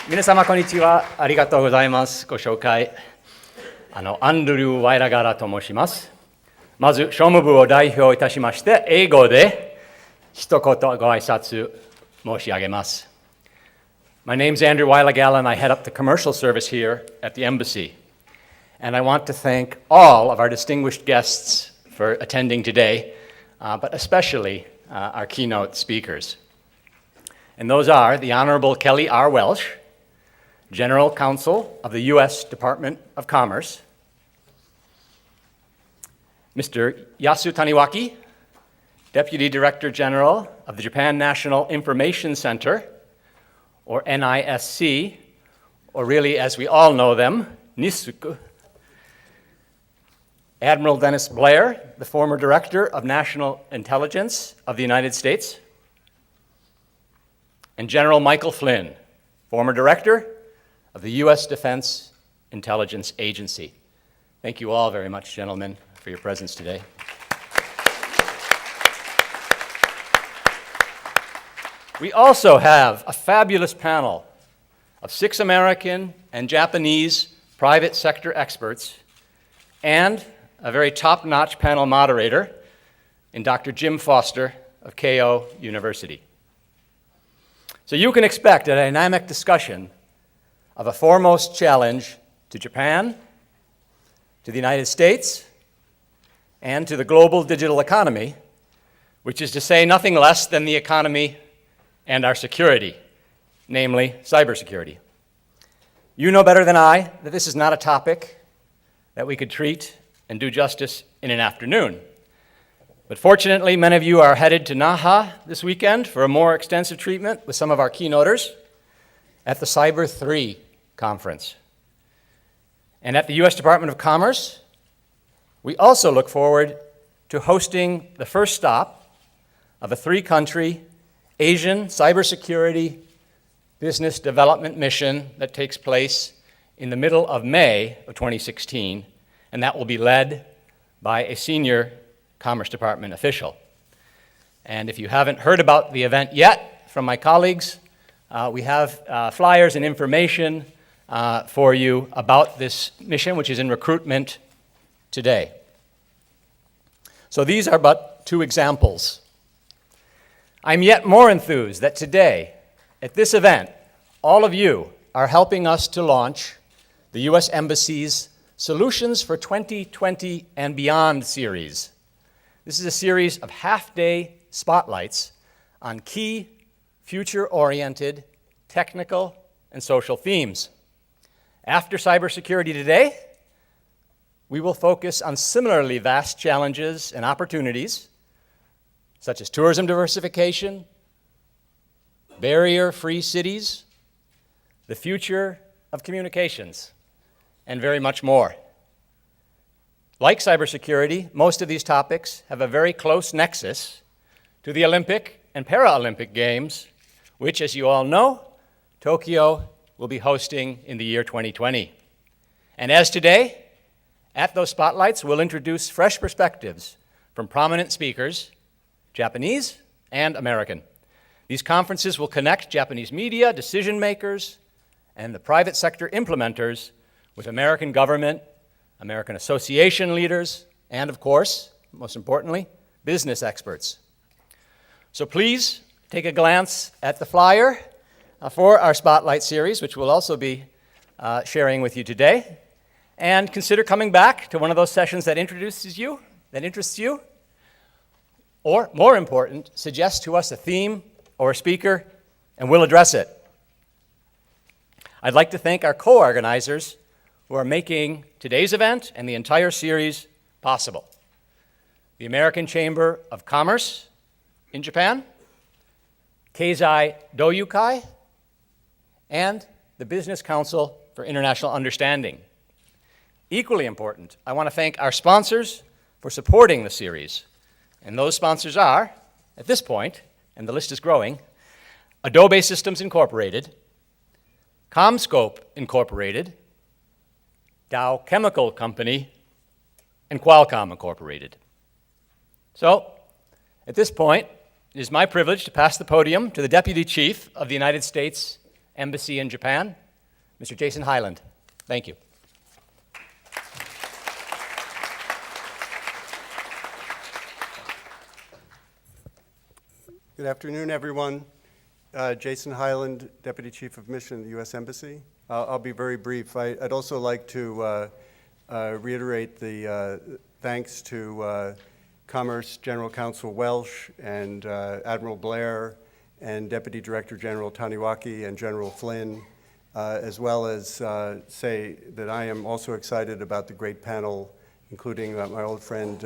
皆様こんにちは。ありがとうございます。ご紹介。アンドリュー・ワイラガラと申します。まず、商務部を代表いたしまして、英語で一言ご挨拶申し上げます。My name is Andrew Weilagala and I head up the commercial service here at the embassy. And I want to thank all of our distinguished guests for attending today, but especially our keynote speakers. And those are the Honorable Kelly R. Welsh, General Counsel of the U.S. Department of Commerce, Mr. Yasu Taniwaki, Deputy Director General of the Japan National Information Center, or NISC, or really as we all know them, NISC, Admiral Dennis Blair, the former Director of National Intelligence of the United States, and General Michael Flynn, former Director of the U.S. Defense Intelligence Agency. Thank you all very much, gentlemen, for your presence today. We also have a fabulous panel of 6 American and Japanese private sector experts and a very top-notch panel moderator in Dr. Jim Foster of Keio University. So you can expect a dynamic discussion of a foremost challenge to Japan, to the United States, and to the global digital economy, which is to say nothing less than the economy and our security, namely cybersecurity. You know better than I that this is not a topic that we could treat and do justice in an afternoon. But fortunately, many of you are headed to Naha this weekend for a more extensive treatment with some of our keynoters at the Cyber 3 conference. And at the U.S. Department of Commerce, we also look forward to hosting the first stop of a 3-country Asian cybersecurity business development mission that takes place in the middle of May of 2016, and that will be led by a senior Commerce Department official. And if you haven't heard about the event yet from my colleagues, we have flyers and information for you about this mission, which is in recruitment today. So these are but 2 examples. I'm yet more enthused that today, at this event, all of you are helping us to launch the U.S. Embassy's Solutions for 2020 and Beyond series. This is a series of half-day spotlights on key future-oriented technical and social themes. After cybersecurity today, we will focus on similarly vast challenges and opportunities, such as tourism diversification, barrier-free cities, the future of communications, and very much more. Like cybersecurity, most of these topics have a very close nexus to the Olympic and Paralympic Games, which, as you all know, Tokyo will be hosting in the year 2020. And as today, at those spotlights, we'll introduce fresh perspectives from prominent speakers, Japanese and American. These conferences will connect Japanese media, decision makers, and the private sector implementers with American government, American association leaders, and of course, most importantly, business experts. So please take a glance at the flyer for our Spotlight series, which we'll also be sharing with you today, and consider coming back to one of those sessions that interests you, or more important, suggest to us a theme or a speaker, and we'll address it. I'd like to thank our co-organizers who are making today's event and the entire series possible. The American Chamber of Commerce in Japan, Keizai Doyukai, and the Business Council for International Understanding. Equally important, I want to thank our sponsors for supporting the series. And those sponsors are, at this point, and the list is growing, Adobe Systems Incorporated, CommScope Incorporated, Dow Chemical Company, and Qualcomm Incorporated. So, at this point, it is my privilege to pass the podium to the Deputy Chief of the United States Embassy in Japan, Mr. Jason Hyland. Thank you. Good afternoon, everyone. Jason Hyland, Deputy Chief of Mission at the U.S. Embassy. I'll be very brief. I'd also like to reiterate the thanks to Commerce General Counsel Welsh and Admiral Blair and Deputy Director General Taniwaki and General Flynn, as well as say that I am also excited about the great panel, including my old friend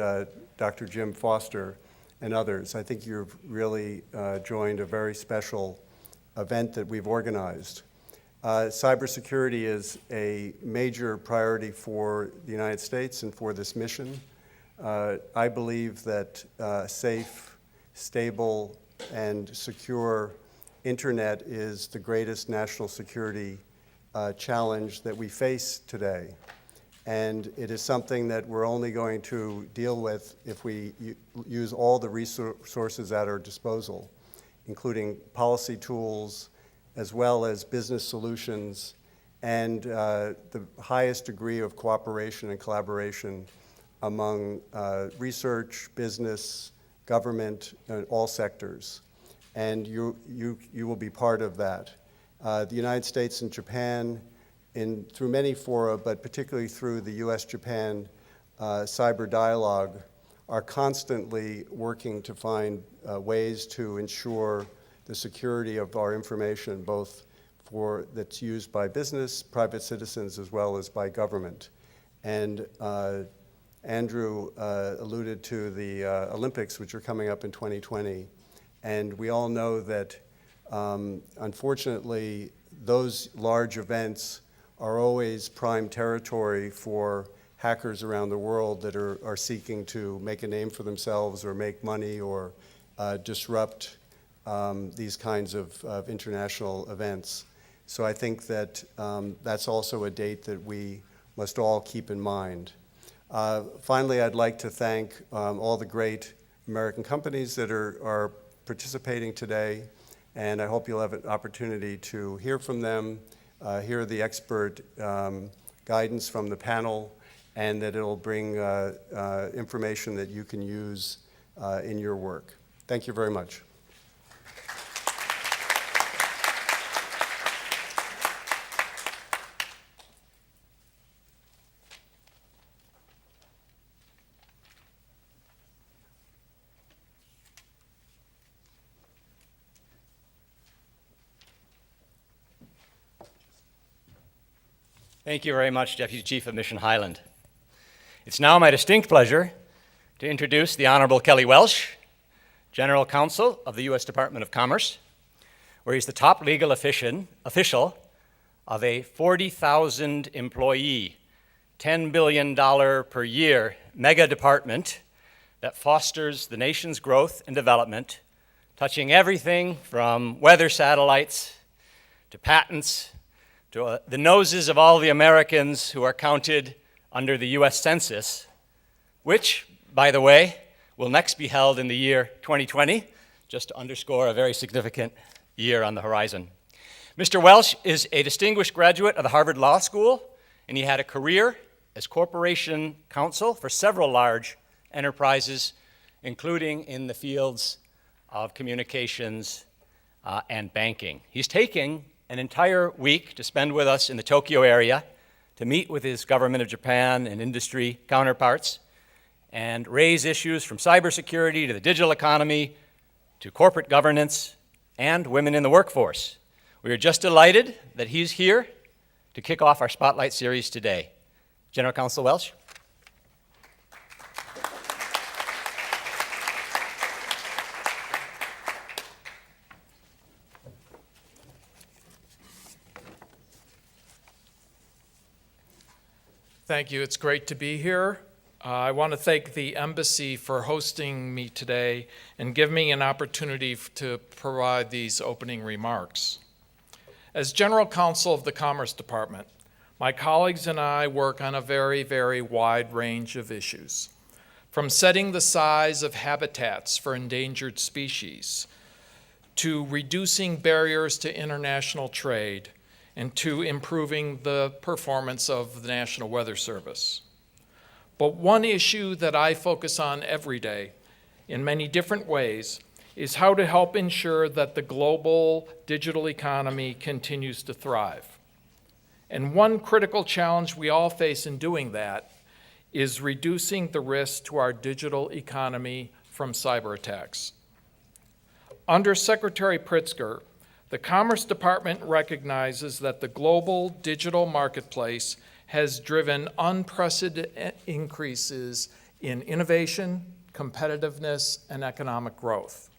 Dr. Jim Foster and others. I think you've really joined a very special event that we've organized. Cybersecurity is a major priority for the United States and for this mission. I believe that safe, stable, and secure internet is the greatest national security challenge that we face today. And it is something that we're only going to deal with if we use all the resources at our disposal, including policy tools, as well as business solutions, and the highest degree of cooperation and collaboration among research, business, government, all sectors. And you will be part of that. The United States and Japan, through many fora, but particularly through the U.S.-Japan cyber dialogue, are constantly working to find ways to ensure the security of our information, both that's used by business, private citizens, as well as by government. And Andrew alluded to the Olympics, which are coming up in 2020. And we all know that, unfortunately, those large events are always prime territory for hackers around the world that are seeking to make a name for themselves or make money or disrupt these kinds of international events. So I think that that's also a date that we must all keep in mind. Finally, I'd like to thank all the great American companies that are participating today, and I hope you'll have an opportunity to hear from them, hear the expert guidance from the panel, and that it'll bring information that you can use in your work. Thank you very much. Thank you very much, Deputy Chief of Mission Hyland. It's now my distinct pleasure to introduce the Honorable Kelly Welsh, General Counsel of the U.S. Department of Commerce, where he's the top legal official of a 40,000 employee, $10 billion per year mega department that fosters the nation's growth and development, touching everything from weather satellites to patents to the noses of all the Americans who are counted under the U.S. Census, which, by the way, will next be held in the year 2020, just to underscore a very significant year on the horizon. Mr. Welsh is a distinguished graduate of the Harvard Law School, and he had a career as corporation counsel for several large enterprises, including in the fields of communications and banking. He's taking an entire week to spend with us in the Tokyo area to meet with his government of Japan and industry counterparts and raise issues from cybersecurity to the digital economy to corporate governance and women in the workforce. We are just delighted that he's here to kick off our Spotlight series today. General Counsel Welsh. Thank you. It's great to be here. I want to thank the Embassy for hosting me today and give me an opportunity to provide these opening remarks. As General Counsel of the Commerce Department, my colleagues and I work on a very, very wide range of issues, from setting the size of habitats for endangered species to reducing barriers to international trade, and to improving the performance of the National Weather Service. But one issue that I focus on every day in many different ways is how to help ensure that the global digital economy continues to thrive. And one critical challenge we all face in doing that is reducing the risk to our digital economy from cyber attacks. Under Secretary Pritzker, the Commerce Department recognizes that the global digital marketplace has driven unprecedented increases in innovation, competitiveness, and economic growth.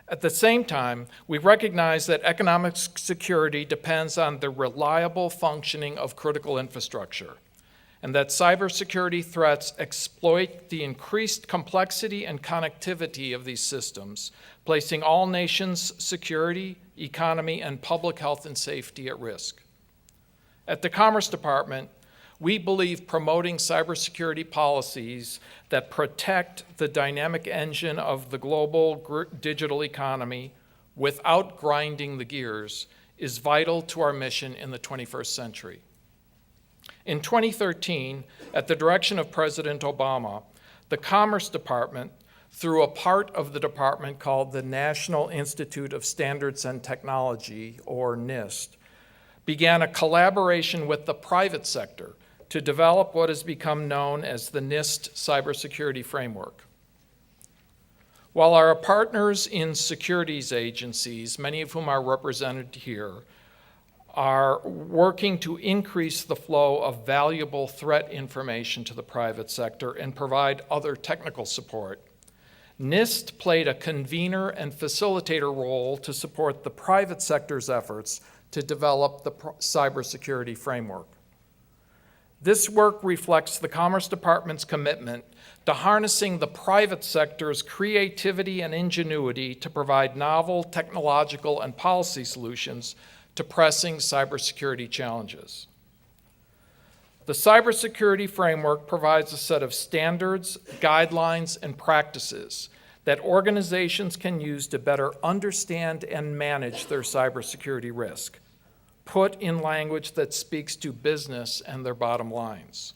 At the same time, we recognize that economic security depends on the reliable functioning of critical infrastructure, and that cybersecurity threats exploit the increased complexity and connectivity of these systems, placing all nations' security, economy, and public health and safety at risk. At the Commerce Department, we believe promoting cybersecurity policies that protect the dynamic engine of the global digital economy without grinding the gears is vital to our mission in the 21st century. In 2013, at the direction of President Obama, the Commerce Department, through a part of the department called the National Institute of Standards and Technology, or NIST, began a collaboration with the private sector to develop what has become known as the NIST Cybersecurity Framework. While our partners in securities agencies, many of whom are represented here, are working to increase the flow of valuable threat information to the private sector and provide other technical support, NIST played a convener and facilitator role to support the private sector's efforts to develop the cybersecurity framework. This work reflects the Commerce Department's commitment to harnessing the private sector's creativity and ingenuity to provide novel technological and policy solutions to pressing cybersecurity challenges. The cybersecurity framework provides a set of standards, guidelines, and practices that organizations can use to better understand and manage their cybersecurity risk, put in language that speaks to business and their bottom lines.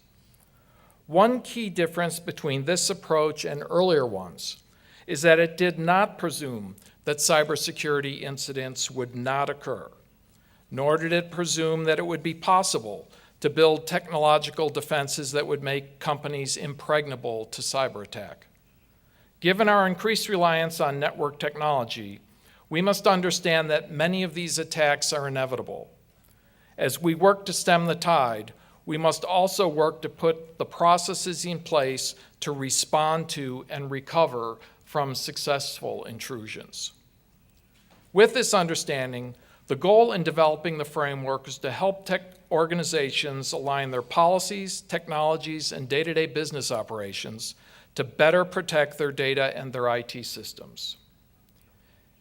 One key difference between this approach and earlier ones is that it did not presume that cybersecurity incidents would not occur, nor did it presume that it would be possible to build technological defenses that would make companies impregnable to cyber attack. Given our increased reliance on network technology, we must understand that many of these attacks are inevitable. As we work to stem the tide, we must also work to put the processes in place to respond to and recover from successful intrusions. With this understanding, the goal in developing the framework is to help tech organizations align their policies, technologies, and day-to-day business operations to better protect their data and their IT systems.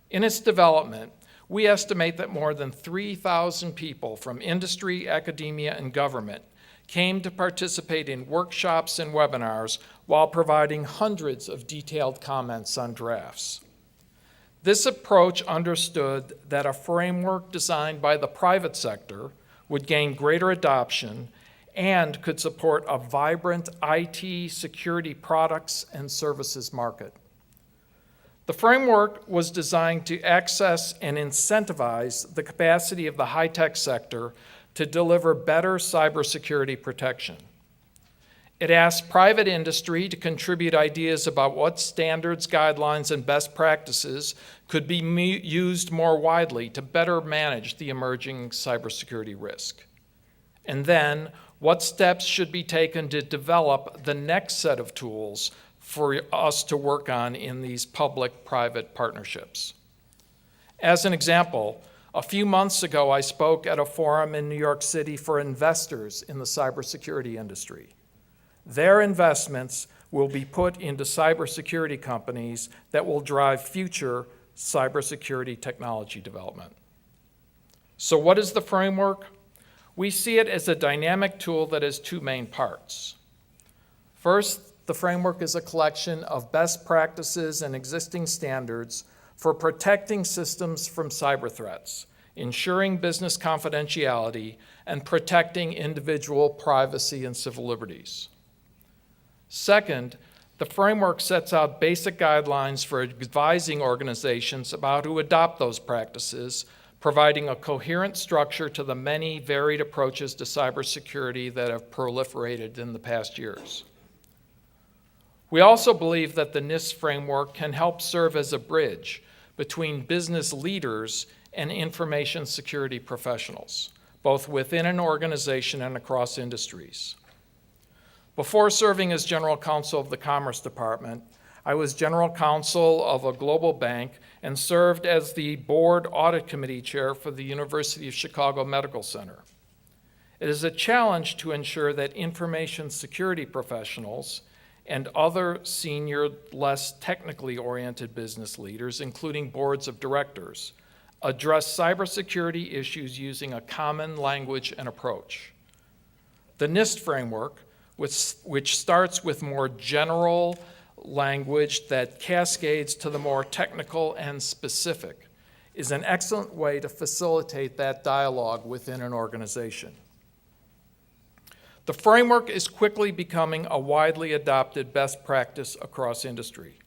In its development, we estimate that more than 3,000 people from industry, academia, and government came to participate in workshops and webinars while providing hundreds of detailed comments on drafts. This approach understood that a framework designed by the private sector would gain greater adoption and could support a vibrant IT security products and services market. The framework was designed to access and incentivize the capacity of the high-tech sector to deliver better cybersecurity protection. It asked private industry to contribute ideas about what standards, guidelines, and best practices could be used more widely to better manage the emerging cybersecurity risk. And then, what steps should be taken to develop the next set of tools for us to work on in these public-private partnerships. As an example, a few months ago, I spoke at a forum in New York City for investors in the cybersecurity industry. Their investments will be put into cybersecurity companies that will drive future cybersecurity technology development. So what is the framework? We see it as a dynamic tool that has two main parts. First, the framework is a collection of best practices and existing standards for protecting systems from cyber threats, ensuring business confidentiality, and protecting individual privacy and civil liberties. Second, the framework sets out basic guidelines for advising organizations about how to adopt those practices, providing a coherent structure to the many varied approaches to cybersecurity that have proliferated in the past years. We also believe that the NIST framework can help serve as a bridge between business leaders and information security professionals, both within an organization and across industries. Before serving as General Counsel of the Commerce Department, I was General Counsel of a global bank and served as the Board Audit Committee Chair for the University of Chicago Medical Center. It is a challenge to ensure that information security professionals and other senior, less technically oriented business leaders, including boards of directors, address cybersecurity issues using a common language and approach. The NIST framework, which starts with more general language that cascades to the more technical and specific, is an excellent way to facilitate that dialogue within an organization. The framework is quickly becoming a widely adopted best practice across industry.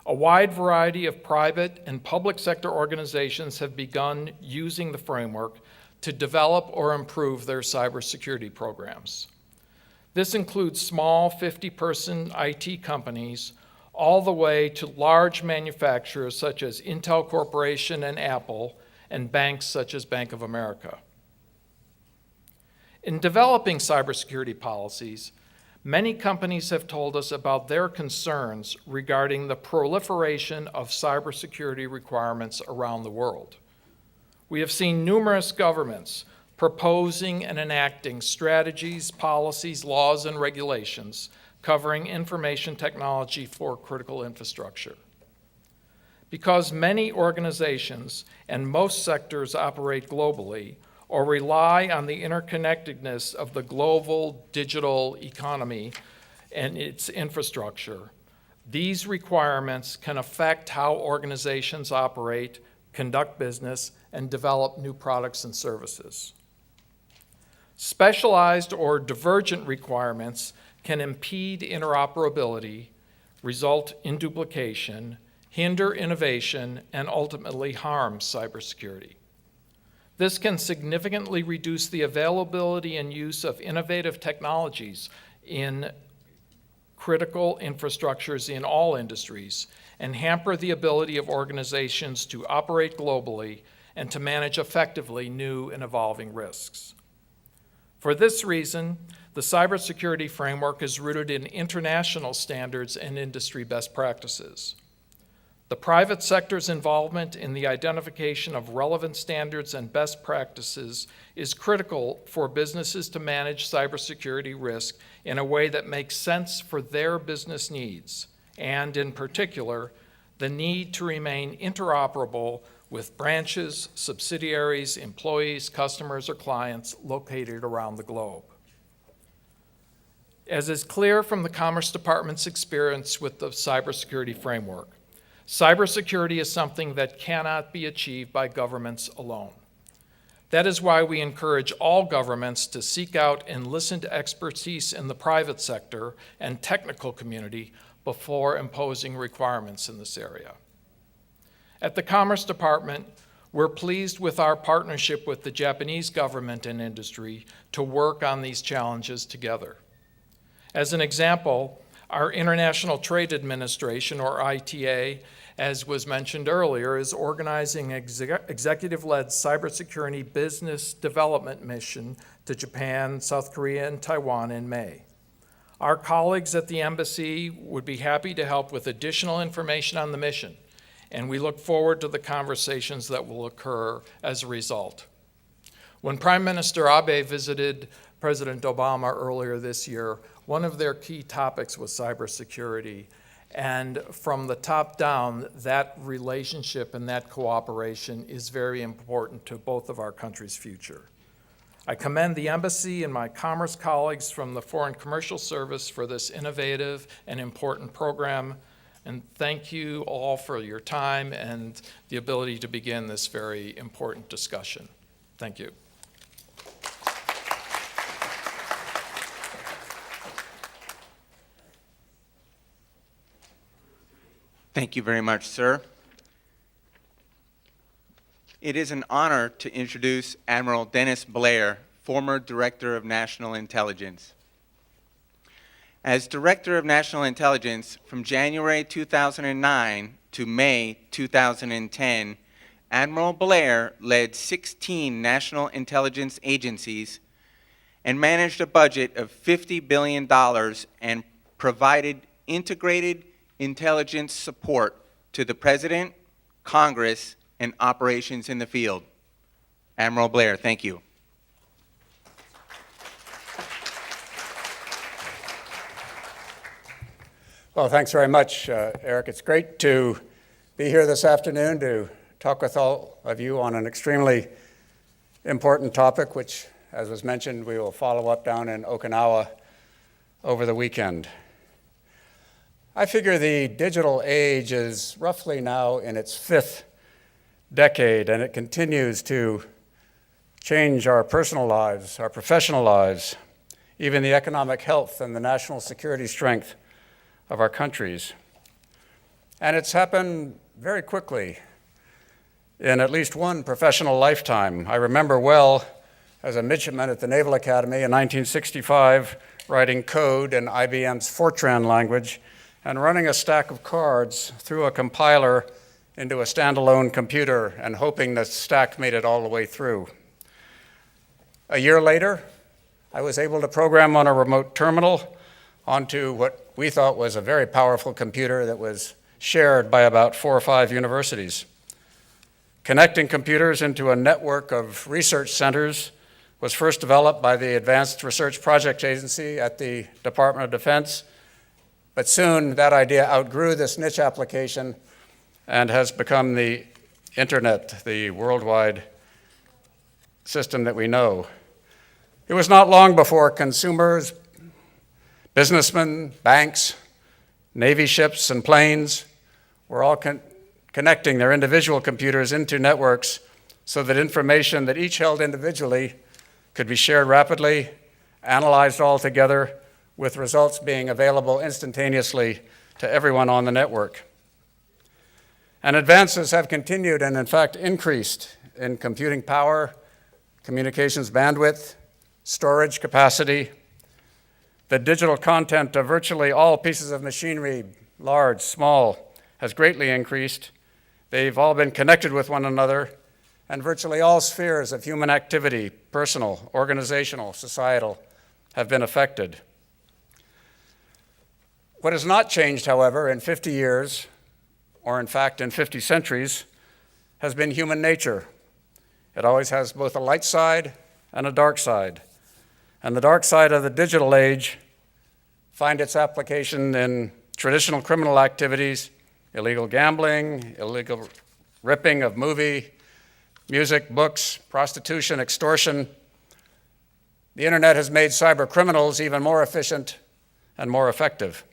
A wide variety of private and public sector organizations have begun using the framework to develop or improve their cybersecurity programs. This includes small 50-person IT companies all the way to large manufacturers such as Intel Corporation and Apple, and banks such as Bank of America. In developing cybersecurity policies, many companies have told us about their concerns regarding the proliferation of cybersecurity requirements around the world. We have seen numerous governments proposing and enacting strategies, policies, laws, and regulations covering information technology for critical infrastructure. Because many organizations and most sectors operate globally or rely on the interconnectedness of the global digital economy and its infrastructure, these requirements can affect how organizations operate, conduct business, and develop new products and services. Specialized or divergent requirements can impede interoperability, result in duplication, hinder innovation, and ultimately harm cybersecurity. This can significantly reduce the availability and use of innovative technologies in critical infrastructures in all industries and hamper the ability of organizations to operate globally and to manage effectively new and evolving risks. For this reason, the cybersecurity framework is rooted in international standards and industry best practices. The private sector's involvement in the identification of relevant standards and best practices is critical for businesses to manage cybersecurity risk in a way that makes sense for their business needs, and in particular, the need to remain interoperable with branches, subsidiaries, employees, customers, or clients located around the globe. As is clear from the Commerce Department's experience with the cybersecurity framework, cybersecurity is something that cannot be achieved by governments alone. That is why we encourage all governments to seek out and listen to expertise in the private sector and technical community before imposing requirements in this area. At the Commerce Department, we're pleased with our partnership with the Japanese government and industry to work on these challenges together. As an example, our International Trade Administration, or ITA, as was mentioned earlier, is organizing an executive-led cybersecurity business development mission to Japan, South Korea, and Taiwan in May. Our colleagues at the embassy would be happy to help with additional information on the mission, and we look forward to the conversations that will occur as a result. When Prime Minister Abe visited President Obama earlier this year, one of their key topics was cybersecurity. And from the top down, that relationship and that cooperation is very important to both of our countries' future. I commend the embassy and my commerce colleagues from the Foreign Commercial Service for this innovative and important program. And thank you all for your time and the ability to begin this very important discussion. Thank you. Thank you very much, sir. It is an honor to introduce Admiral Dennis Blair, former Director of National Intelligence. As Director of National Intelligence from January 2009 to May 2010, Admiral Blair led 16 national intelligence agencies and managed a budget of $50 billion and provided integrated intelligence support to the President, Congress, and operations in the field. Admiral Blair, thank you. Well, thanks very much, Eric. It's great to be here this afternoon to talk with all of you on an extremely important topic, which, as was mentioned, we will follow up down in Okinawa over the weekend. I figure the digital age is roughly now in its 5th decade, and it continues to change our personal lives, our professional lives, even the economic health and the national security strength of our countries. And it's happened very quickly in at least one professional lifetime. I remember well, as a midshipman at the Naval Academy in 1965, writing code in IBM's Fortran language and running a stack of cards through a compiler into a standalone computer and hoping the stack made it all the way through. A year later, I was able to program on a remote terminal onto what we thought was a very powerful computer that was shared by about 4 or 5 universities. Connecting computers into a network of research centers was first developed by the Advanced Research Project Agency at the Department of Defense, but soon that idea outgrew this niche application and has become the internet, the worldwide system that we know. It was not long before consumers, businessmen, banks, Navy ships, and planes were all connecting their individual computers into networks so that information that each held individually could be shared rapidly, analyzed all together, with results being available instantaneously to everyone on the network. And advances have continued and in fact increased in computing power, communications bandwidth, storage capacity. The digital content of virtually all pieces of machinery, large, small, has greatly increased. They've all been connected with one another, and virtually all spheres of human activity, personal, organizational, societal, have been affected. What has not changed, however, in 50 years, or in fact in 50 centuries, has been human nature. It always has both a light side and a dark side. And the dark side of the digital age find its application in traditional criminal activities, illegal gambling, illegal ripping of movie, music, books, prostitution, extortion. The internet has made cyber criminals even more efficient and more effective.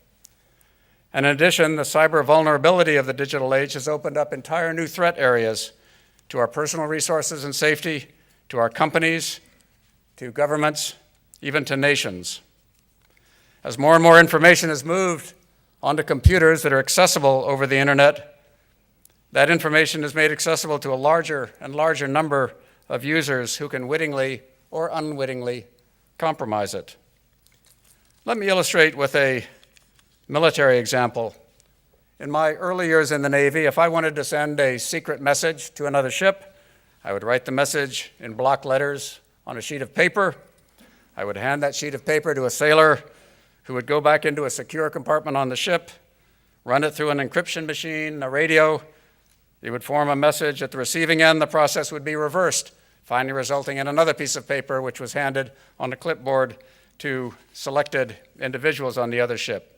And in addition, the cyber vulnerability of the digital age has opened up entire new threat areas to our personal resources and safety, to our companies, to governments, even to nations. As more and more information is moved onto computers that are accessible over the internet, that information is made accessible to a larger and larger number of users who can wittingly or unwittingly compromise it. Let me illustrate with a military example. In my early years in the Navy, if I wanted to send a secret message to another ship, I would write the message in block letters on a sheet of paper. I would hand that sheet of paper to a sailor who would go back into a secure compartment on the ship, run it through an encryption machine, a radio. It would form a message. At the receiving end, the process would be reversed, finally resulting in another piece of paper which was handed on a clipboard to selected individuals on the other ship.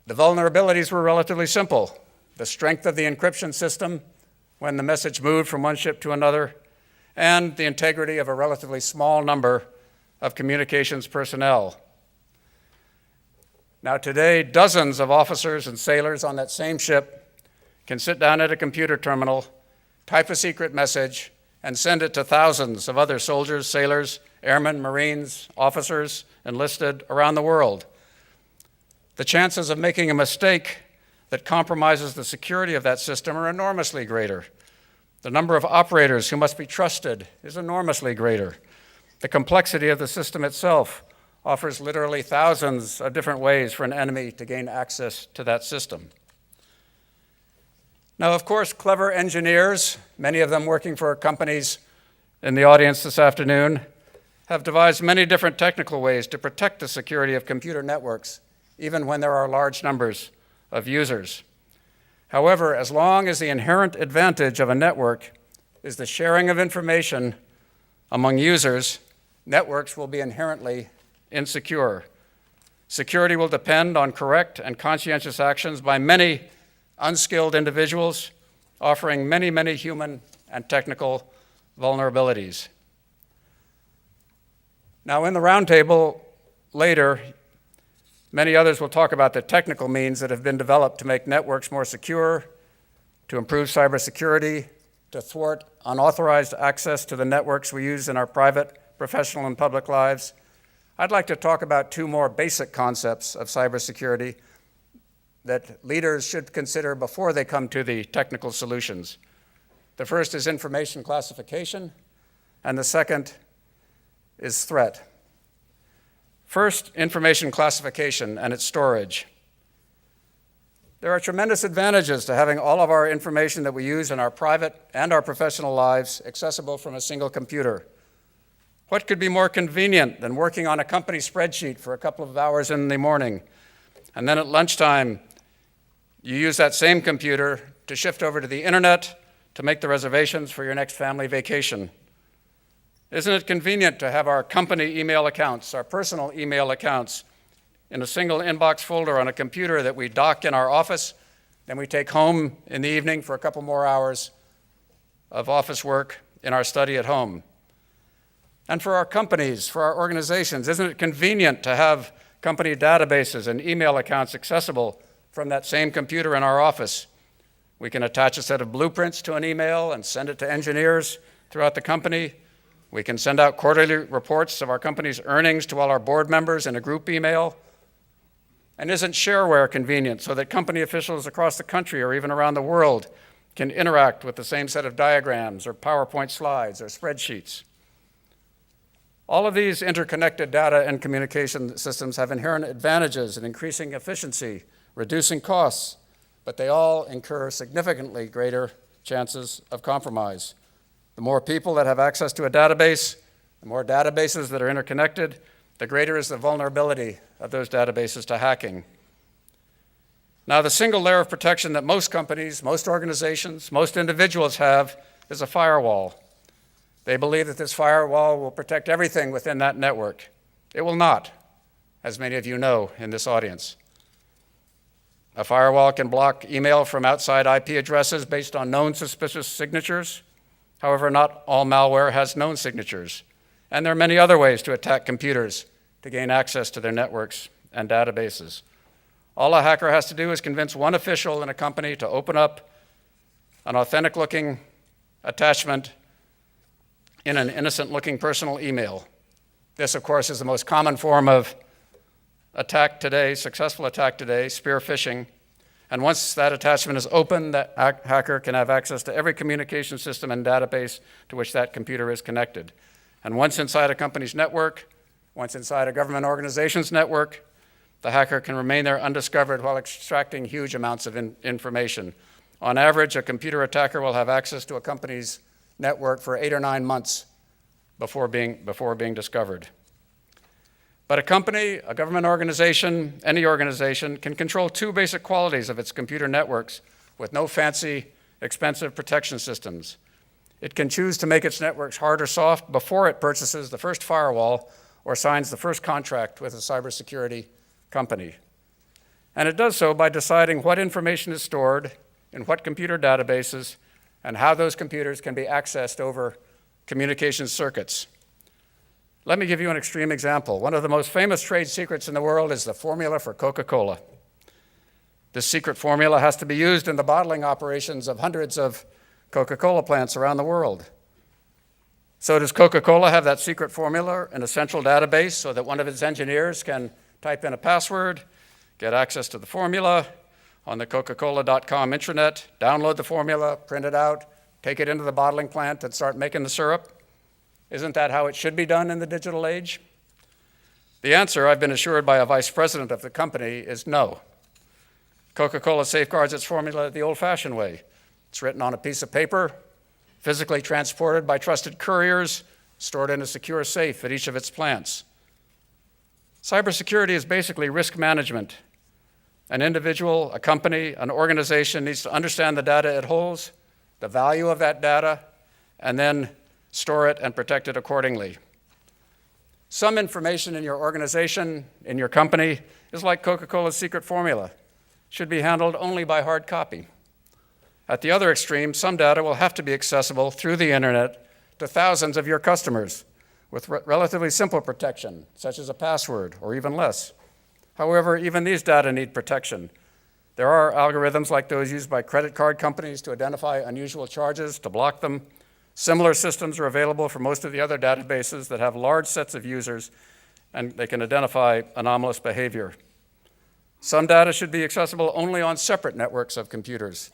The vulnerabilities were relatively simple. The strength of the encryption system when the message moved from one ship to another, and the integrity of a relatively small number of communications personnel. Now today, dozens of officers and sailors on that same ship can sit down at a computer terminal, type a secret message, and send it to thousands of other soldiers, sailors, airmen, Marines, officers enlisted around the world. The chances of making a mistake that compromises the security of that system are enormously greater. The number of operators who must be trusted is enormously greater. The complexity of the system itself offers literally thousands of different ways for an enemy to gain access to that system. Now, of course, clever engineers, many of them working for companies in the audience this afternoon, have devised many different technical ways to protect the security of computer networks, even when there are large numbers of users. However, as long as the inherent advantage of a network is the sharing of information among users, networks will be inherently insecure. Security will depend on correct and conscientious actions by many unskilled individuals, offering many, many human and technical vulnerabilities. Now, in the roundtable later, many others will talk about the technical means that have been developed to make networks more secure, to improve cybersecurity, to thwart unauthorized access to the networks we use in our private, professional, and public lives. I'd like to talk about two more basic concepts of cybersecurity that leaders should consider before they come to the technical solutions. The first is information classification, and the second is threat. First, information classification and its storage. There are tremendous advantages to having all of our information that we use in our private and our professional lives accessible from a single computer. What could be more convenient than working on a company spreadsheet for a couple of hours in the morning, and then at lunchtime, you use that same computer to shift over to the internet to make the reservations for your next family vacation? Isn't it convenient to have our company email accounts, our personal email accounts, in a single inbox folder on a computer that we dock in our office, then we take home in the evening for a couple more hours of office work in our study at home? And for our companies, for our organizations, isn't it convenient to have company databases and email accounts accessible from that same computer in our office? We can attach a set of blueprints to an email and send it to engineers throughout the company. We can send out quarterly reports of our company's earnings to all our board members in a group email. And isn't shareware convenient so that company officials across the country or even around the world can interact with the same set of diagrams or PowerPoint slides or spreadsheets? All of these interconnected data and communication systems have inherent advantages in increasing efficiency, reducing costs, but they all incur significantly greater chances of compromise. The more people that have access to a database, the more databases that are interconnected, the greater is the vulnerability of those databases to hacking. Now, the single layer of protection that most companies, most organizations, most individuals have is a firewall. They believe that this firewall will protect everything within that network. It will not, as many of you know in this audience. A firewall can block email from outside IP addresses based on known suspicious signatures. However, not all malware has known signatures. And there are many other ways to attack computers to gain access to their networks and databases. All a hacker has to do is convince one official in a company to open up an authentic-looking attachment in an innocent-looking personal email. This, of course, is the most common form of attack today, successful attack today, spear phishing. And once that attachment is open, that hacker can have access to every communication system and database to which that computer is connected. And once inside a company's network, once inside a government organization's network, the hacker can remain there undiscovered while extracting huge amounts of information. On average, a computer attacker will have access to a company's network for 8 or 9 months before being discovered. But a company, a government organization, any organization can control two basic qualities of its computer networks with no fancy, expensive protection systems. It can choose to make its networks hard or soft before it purchases the first firewall or signs the first contract with a cybersecurity company. And it does so by deciding what information is stored in what computer databases and how those computers can be accessed over communication circuits. Let me give you an extreme example. One of the most famous trade secrets in the world is the formula for Coca-Cola. This secret formula has to be used in the bottling operations of hundreds of Coca-Cola plants around the world. So does Coca-Cola have that secret formula in a central database so that one of its engineers can type in a password, get access to the formula on the coca-cola.com intranet, download the formula, print it out, take it into the bottling plant and start making the syrup? Isn't that how it should be done in the digital age? The answer, I've been assured by a vice president of the company, is no. Coca-Cola safeguards its formula the old-fashioned way. It's written on a piece of paper, physically transported by trusted couriers, stored in a secure safe at each of its plants. Cybersecurity is basically risk management. An individual, a company, an organization needs to understand the data it holds, the value of that data, and then store it and protect it accordingly. Some information in your organization, in your company, is like Coca-Cola's secret formula. Should be handled only by hard copy. At the other extreme, some data will have to be accessible through the internet to thousands of your customers with relatively simple protection, such as a password or even less. However, even these data need protection. There are algorithms like those used by credit card companies to identify unusual charges, to block them. Similar systems are available for most of the other databases that have large sets of users, and they can identify anomalous behavior. Some data should be accessible only on separate networks of computers,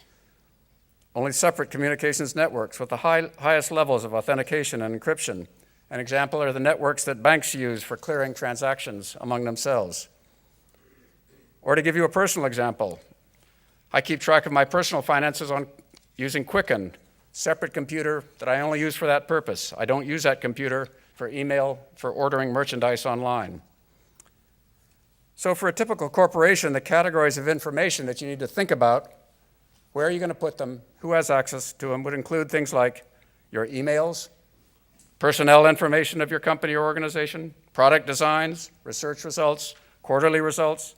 only separate communications networks with the highest levels of authentication and encryption. An example are the networks that banks use for clearing transactions among themselves. Or to give you a personal example, I keep track of my personal finances on using Quicken, separate computer that I only use for that purpose. I don't use that computer for email, for ordering merchandise online. So for a typical corporation, the categories of information that you need to think about, where are you going to put them, who has access to them, would include things like your emails, personnel information of your company or organization, product designs, research results, quarterly results,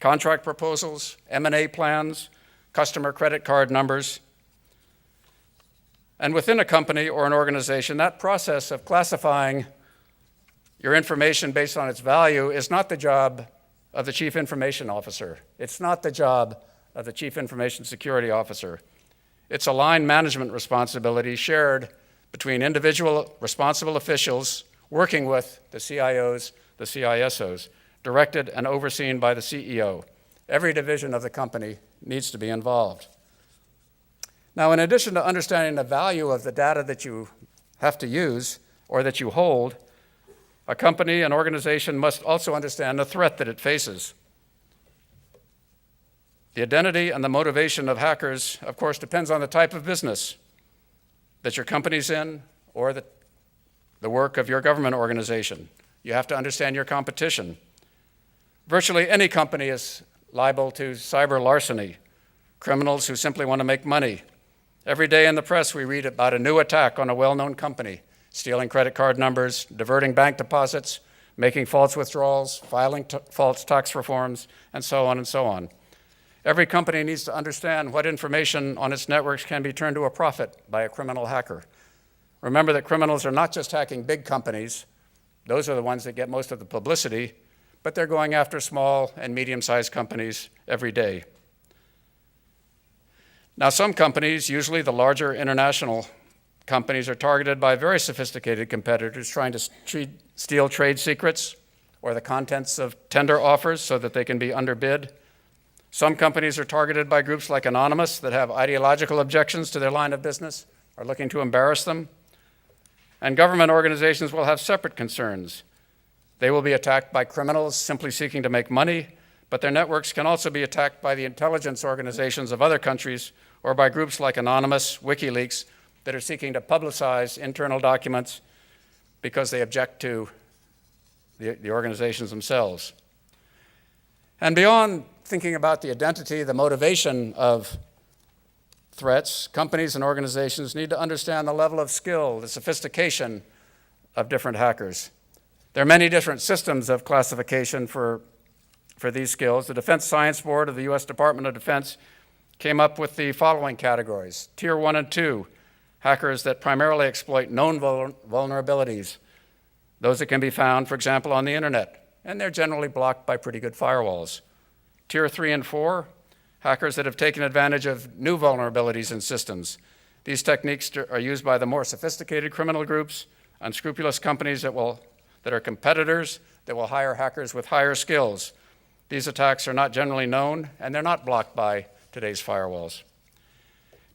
contract proposals, M&A plans, customer credit card numbers. And within a company or an organization, that process of classifying your information based on its value is not the job of the Chief Information Officer. It's not the job of the Chief Information Security Officer. It's a line management responsibility shared between individual responsible officials working with the CIOs, the CISOs, directed and overseen by the CEO. Every division of the company needs to be involved. Now, in addition to understanding the value of the data that you have to use or that you hold, a company, an organization must also understand the threat that it faces. The identity and the motivation of hackers, of course, depends on the type of business that your company's in or the work of your government organization. You have to understand your competition. Virtually any company is liable to cyber larceny, criminals who simply want to make money. Every day in the press we read about a new attack on a well-known company, stealing credit card numbers, diverting bank deposits, making false withdrawals, filing false tax reforms, and so on and so on. Every company needs to understand what information on its networks can be turned to a profit by a criminal hacker. Remember that criminals are not just hacking big companies, those are the ones that get most of the publicity, but they're going after small and medium-sized companies every day. Now, some companies, usually the larger international companies, are targeted by very sophisticated competitors trying to steal trade secrets or the contents of tender offers so that they can be underbid. Some companies are targeted by groups like Anonymous that have ideological objections to their line of business, are looking to embarrass them. And government organizations will have separate concerns. They will be attacked by criminals simply seeking to make money, but their networks can also be attacked by the intelligence organizations of other countries or by groups like Anonymous, WikiLeaks, that are seeking to publicize internal documents because they object to the organizations themselves. And beyond thinking about the identity, the motivation of threats, companies and organizations need to understand the level of skill, the sophistication of different hackers. There are many different systems of classification for these skills. The Defense Science Board of the U.S. Department of Defense came up with the following categories: Tier 1 and 2, hackers that primarily exploit known vulnerabilities, those that can be found, for example, on the internet, and they're generally blocked by pretty good firewalls. Tier 3 and 4, hackers that have taken advantage of new vulnerabilities in systems. These techniques are used by the more sophisticated criminal groups, unscrupulous companies that are competitors, that will hire hackers with higher skills. These attacks are not generally known, and they're not blocked by today's firewalls.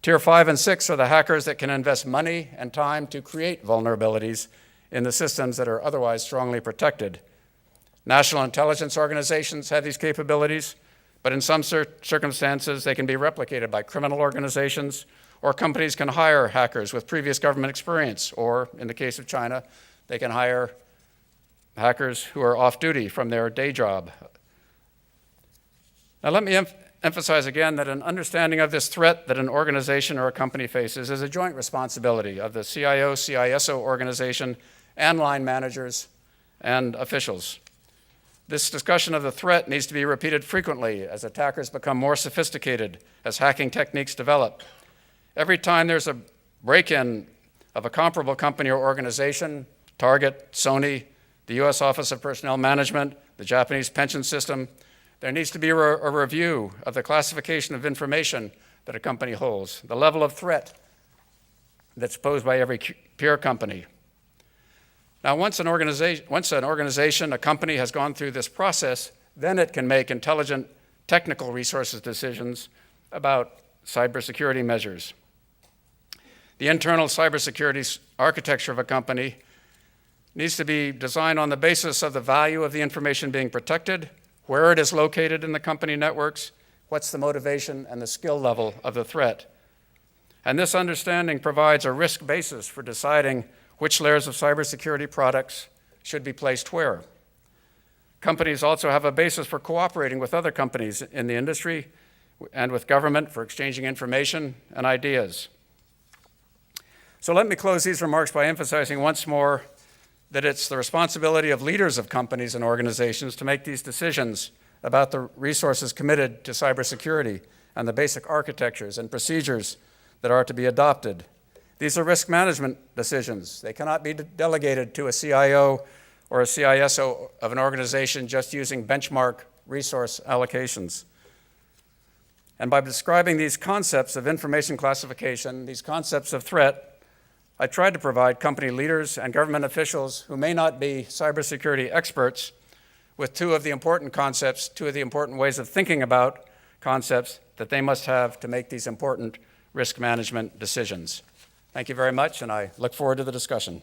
Tier 5 and 6 are the hackers that can invest money and time to create vulnerabilities in the systems that are otherwise strongly protected. National intelligence organizations have these capabilities, but in some circumstances, they can be replicated by criminal organizations, or companies can hire hackers with previous government experience, or in the case of China, they can hire hackers who are off duty from their day job. Now let me emphasize again that an understanding of this threat that an organization or a company faces is a joint responsibility of the CIO, CISO organization, and line managers and officials. This discussion of the threat needs to be repeated frequently as attackers become more sophisticated, as hacking techniques develop. Every time there's a break-in of a comparable company or organization, Target, Sony, the U.S. Office of Personnel Management, the Japanese pension system, there needs to be a review of the classification of information that a company holds, the level of threat that's posed by every peer company. Now, once an organization, a company has gone through this process, then it can make intelligent technical resources decisions about cybersecurity measures. The internal cybersecurity architecture of a company needs to be designed on the basis of the value of the information being protected, where it is located in the company networks, what's the motivation and the skill level of the threat. And this understanding provides a risk basis for deciding which layers of cybersecurity products should be placed where. Companies also have a basis for cooperating with other companies in the industry and with government for exchanging information and ideas. So let me close these remarks by emphasizing once more that it's the responsibility of leaders of companies and organizations to make these decisions about the resources committed to cybersecurity and the basic architectures and procedures that are to be adopted. These are risk management decisions. They cannot be delegated to a CIO or a CISO of an organization just using benchmark resource allocations. And by describing these concepts of information classification, these concepts of threat, I tried to provide company leaders and government officials who may not be cybersecurity experts with two of the important concepts, two of the important ways of thinking about concepts that they must have to make these important risk management decisions. Thank you very much, and I look forward to the discussion.